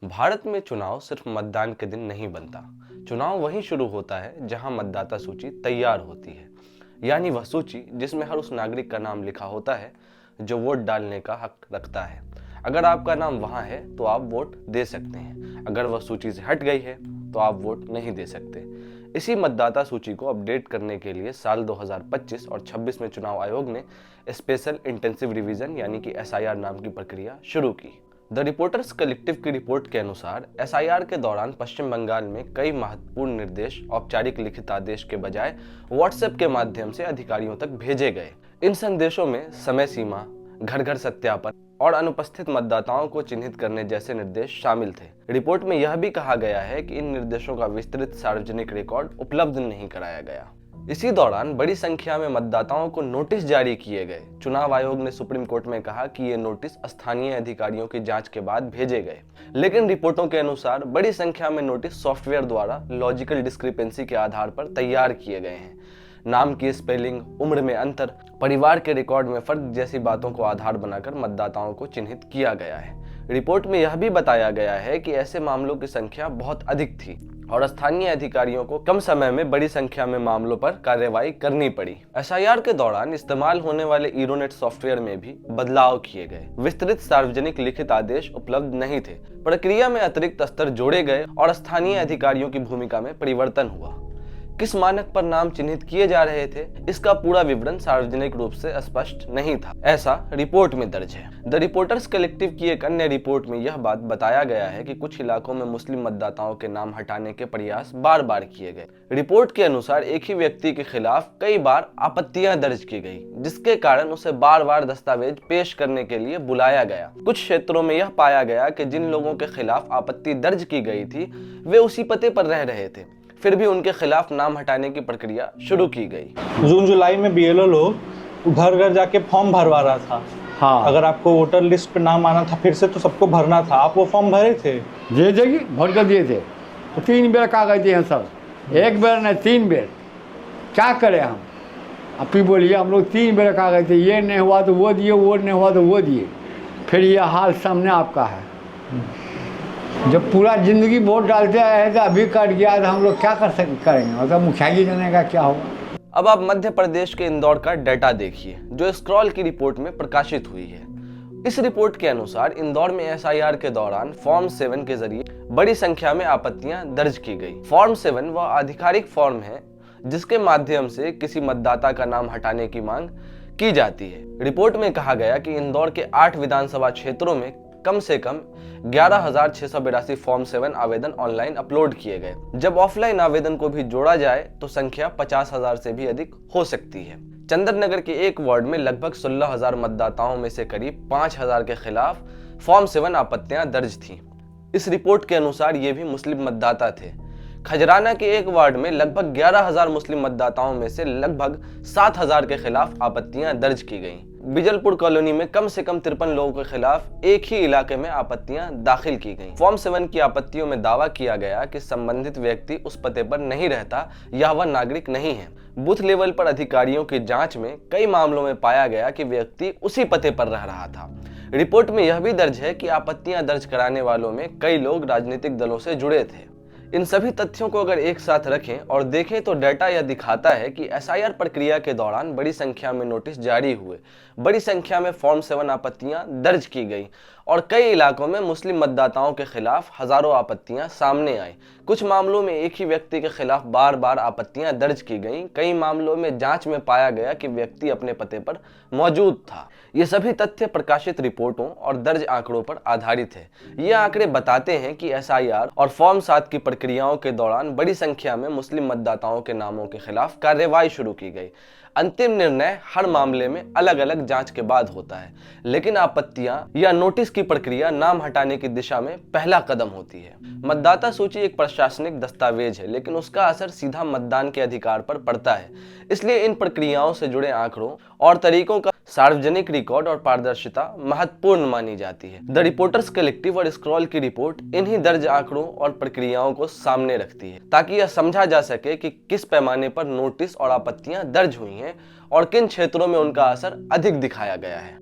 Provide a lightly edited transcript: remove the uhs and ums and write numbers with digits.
भारत में चुनाव सिर्फ मतदान के दिन नहीं बनता। चुनाव वहीं शुरू होता है जहां मतदाता सूची तैयार होती है, यानी वह सूची जिसमें हर उस नागरिक का नाम लिखा होता है जो वोट डालने का हक रखता है। अगर आपका नाम वहां है तो आप वोट दे सकते हैं, अगर वह सूची से हट गई है तो आप वोट नहीं दे सकते। इसी मतदाता सूची को अपडेट करने के लिए साल 2025 और 26 में चुनाव आयोग ने स्पेशल इंटेंसिव रिवीजन यानी कि SIR नाम की प्रक्रिया शुरू की। द रिपोर्टर्स कलेक्टिव की रिपोर्ट के अनुसार SIR के दौरान पश्चिम बंगाल में कई महत्वपूर्ण निर्देश औपचारिक लिखित आदेश के बजाय व्हाट्सएप के माध्यम से अधिकारियों तक भेजे गए। इन संदेशों में समय सीमा, घर घर सत्यापन और अनुपस्थित मतदाताओं को चिन्हित करने जैसे निर्देश शामिल थे। रिपोर्ट में यह भी कहा गया है कि इन निर्देशों का विस्तृत सार्वजनिक रिकॉर्ड उपलब्ध नहीं कराया गया। इसी दौरान बड़ी संख्या में मतदाताओं को नोटिस जारी किए गए। चुनाव आयोग ने सुप्रीम कोर्ट में कहा कि ये नोटिस स्थानीय अधिकारियों की जांच के बाद भेजे गए, लेकिन रिपोर्टों के अनुसार बड़ी संख्या में नोटिस सॉफ्टवेयर द्वारा लॉजिकल डिस्क्रिपेंसी के आधार पर तैयार किए गए हैं। नाम की स्पेलिंग, उम्र में अंतर, परिवार के रिकॉर्ड में फर्क जैसी बातों को आधार बनाकर मतदाताओं को चिन्हित किया गया है। रिपोर्ट में यह भी बताया गया है कि ऐसे मामलों की संख्या बहुत अधिक थी और स्थानीय अधिकारियों को कम समय में बड़ी संख्या में मामलों पर कार्रवाई करनी पड़ी। SIR के दौरान इस्तेमाल होने वाले इरोनेट सॉफ्टवेयर में भी बदलाव किए गए। विस्तृत सार्वजनिक लिखित आदेश उपलब्ध नहीं थे। प्रक्रिया में अतिरिक्त स्तर जोड़े गए और स्थानीय अधिकारियों की भूमिका में परिवर्तन हुआ। किस मानक पर नाम चिन्हित किए जा रहे थे, इसका पूरा विवरण सार्वजनिक रूप से स्पष्ट नहीं था, ऐसा रिपोर्ट में दर्ज है। द रिपोर्टर्स कलेक्टिव की एक अन्य रिपोर्ट में यह बात बताया गया है कि कुछ इलाकों में मुस्लिम मतदाताओं के नाम हटाने के प्रयास बार बार किए गए। रिपोर्ट के अनुसार एक ही व्यक्ति के खिलाफ कई बार आपत्तियां दर्ज की गई, जिसके कारण उसे बार बार दस्तावेज पेश करने के लिए बुलाया गया। कुछ क्षेत्रों में यह पाया गया कि जिन लोगों के खिलाफ आपत्ति दर्ज की गई थी वे उसी पते पर रह रहे थे, फिर भी उनके खिलाफ नाम हटाने की प्रक्रिया शुरू की गई। जून जुलाई में BLO लोग घर घर जाके फॉर्म भरवा रहा था। हाँ, अगर आपको वोटर लिस्ट पे नाम आना था फिर से तो सबको भरना था। आप वो फॉर्म भरे थे? जे जगी भर कर दिए थे। तो 3 बेर कागज दिए हैं सब, 1 बेर नहीं 3 बेर। क्या करें हम? आप ही बोलिए, हम लोग 3 बेर कागज थे, ये नहीं हुआ तो वो दिए, वो नहीं हुआ तो वो दिए। फिर ये हाल सामने आपका है। जब पूरा जिंदगी वोट डालते आए हैं तो अभी कट गया तो हम लोग क्या करेंगे? मतलब मुखिया जी जाने का क्या होगा। अब आप मध्य प्रदेश के इंदौर का डाटा देखिए जो स्क्रॉल की रिपोर्ट में प्रकाशित हुई है। इस रिपोर्ट के अनुसार इंदौर में SIR के दौरान फॉर्म 7 के जरिए बड़ी संख्या में आपत्तियां दर्ज की गई। फॉर्म 7 वह आधिकारिक फॉर्म है जिसके माध्यम से किसी मतदाता का नाम हटाने की मांग की जाती है। रिपोर्ट में कहा गया कि इंदौर के 8 विधानसभा क्षेत्रों में कम से कम 11,682 फॉर्म 7 आवेदन ऑनलाइन अपलोड किए गए। जब ऑफलाइन आवेदन को भी जोड़ा जाए तो संख्या 50,000 से भी अधिक हो सकती है। चंद्रनगर के एक वार्ड में लगभग 16,000 मतदाताओं में से करीब 5,000 के खिलाफ फॉर्म 7 आपत्तियां दर्ज थीं। इस रिपोर्ट के अनुसार ये भी मुस्लिम मतदाता थे। खजराना के एक वार्ड में लगभग 11,000 मुस्लिम मतदाताओं में से लगभग 7,000 के खिलाफ आपत्तियां दर्ज की गईं। बिजलपुर कॉलोनी में कम से कम 53 लोगों के खिलाफ एक ही इलाके में आपत्तियां दाखिल की गईं। फॉर्म 7 की आपत्तियों में दावा किया गया कि संबंधित व्यक्ति उस पते पर नहीं रहता या वह नागरिक नहीं है। बूथ लेवल पर अधिकारियों की जांच में कई मामलों में पाया गया कि व्यक्ति उसी पते पर रह रहा था। रिपोर्ट में यह भी दर्ज है कि आपत्तियां दर्ज कराने वालों में कई लोग राजनीतिक दलों से जुड़े थे। इन सभी तथ्यों को अगर एक साथ रखें और देखें तो डाटा यह दिखाता है कि SIR प्रक्रिया के दौरान बड़ी संख्या में नोटिस जारी हुए, बड़ी संख्या में फॉर्म 7 आपत्तियां दर्ज की गई और कई इलाकों में मुस्लिम मतदाताओं के खिलाफ हजारों आपत्तियां सामने आई। कुछ मामलों में एक ही व्यक्ति के खिलाफ बार बार आपत्तियां दर्ज की गईं। कई मामलों में जांच में पाया गया कि व्यक्ति अपने पते पर मौजूद था। ये सभी तथ्य प्रकाशित रिपोर्टों और दर्ज आंकड़ों पर आधारित है। ये आंकड़े बताते हैं कि SIR और फॉर्म 7 की प्रक्रियाओं के दौरान बड़ी संख्या में मुस्लिम मतदाताओं के नामों के खिलाफ कार्रवाई शुरू की गई। अंतिम निर्णय हर मामले में अलग अलग जांच के बाद होता है, लेकिन आपत्तियां या नोटिस की प्रक्रिया नाम हटाने की दिशा में पहला कदम होती है। मतदाता सूची एक प्रशासनिक दस्तावेज है, लेकिन उसका असर सीधा मतदान के अधिकार पर पड़ता है। इसलिए इन प्रक्रियाओं से जुड़े आंकड़ों और तरीकों का सार्वजनिक रिकॉर्ड और पारदर्शिता महत्वपूर्ण मानी जाती है। द रिपोर्टर्स कलेक्टिव और स्क्रॉल की रिपोर्ट इन्हीं दर्ज आंकड़ों और प्रक्रियाओं को सामने रखती है ताकि यह समझा जा सके कि किस पैमाने पर नोटिस और आपत्तियां दर्ज हुई हैं और किन क्षेत्रों में उनका असर अधिक दिखाया गया है।